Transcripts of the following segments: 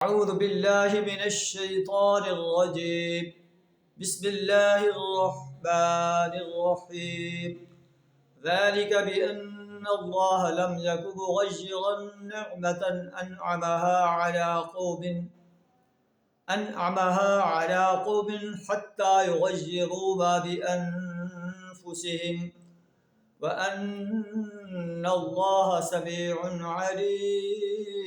أعوذ بالله من الشيطان الرجيم بسم الله الرحمن الرحيم ذلك بأن الله لم يكن مغيرا نعمة أنعمها على قوم حتى يغيروا ما بأنفسهم وأن الله سميع عليم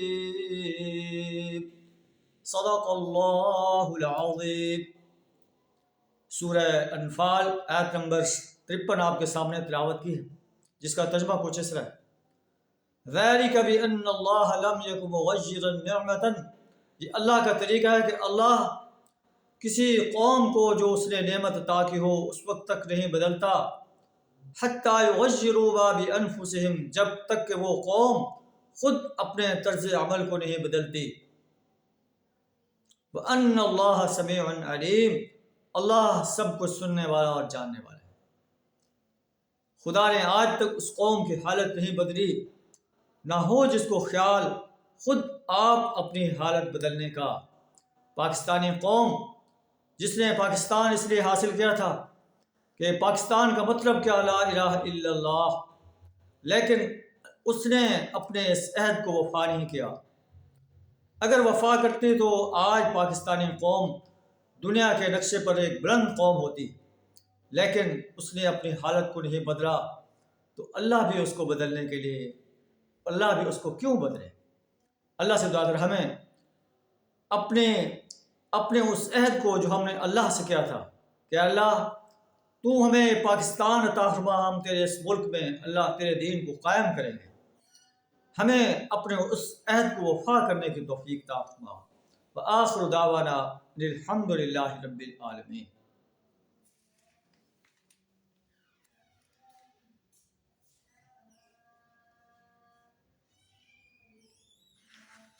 صدق اللہ العظیم۔ سورہ انفال آیت نمبر 53 آپ کے سامنے تلاوت کی ہے، جس کا ترجمہ کچھ اس طرح ہے: ذَلِكَ بِأَنَّ اللَّهَ لَمْ يَكُن مُغَيِّرًا نِعْمَةً، یہ اللہ کا طریقہ ہے کہ اللہ کسی قوم کو جو اس نے نعمت عطا کی ہو اس وقت تک نہیں بدلتا، حَتَّى يُغَيِّرُوا مَا بِأَنفُسِهِمْ، جب تک کہ وہ قوم خود اپنے طرز عمل کو نہیں بدلتی۔ وَأَنَّ اللَّهَ سَمِيعٌ عَلِيمٌ، اللہ سب کچھ سننے والا اور جاننے والا ہے۔ خدا نے آج تک اس قوم کی حالت نہیں بدلی، نہ ہو جس کو خیال خود آپ اپنی حالت بدلنے کا۔ پاکستانی قوم جس نے پاکستان اس لیے حاصل کیا تھا کہ پاکستان کا مطلب کیا لا الہ الا اللہ، لیکن اس نے اپنے اس عہد کو وفا نہیں کیا۔ اگر وفا کرتی تو آج پاکستانی قوم دنیا کے نقشے پر ایک بلند قوم ہوتی، لیکن اس نے اپنی حالت کو نہیں بدلا، تو اللہ بھی اس کو بدلنے کے لیے، اللہ بھی اس کو کیوں بدلے؟ اللہ سے دعا کر ہمیں اپنے اس عہد کو جو ہم نے اللہ سے کیا تھا کہ اللہ تو ہمیں پاکستان عطا فرما، ہم تیرے اس ملک میں اللہ تیرے دین کو قائم کریں گے، ہمیں اپنے اس عہد کو وفا کرنے کی توفیق عطا فرما۔ وآخر دعوانا الحمد للہ رب العالمین۔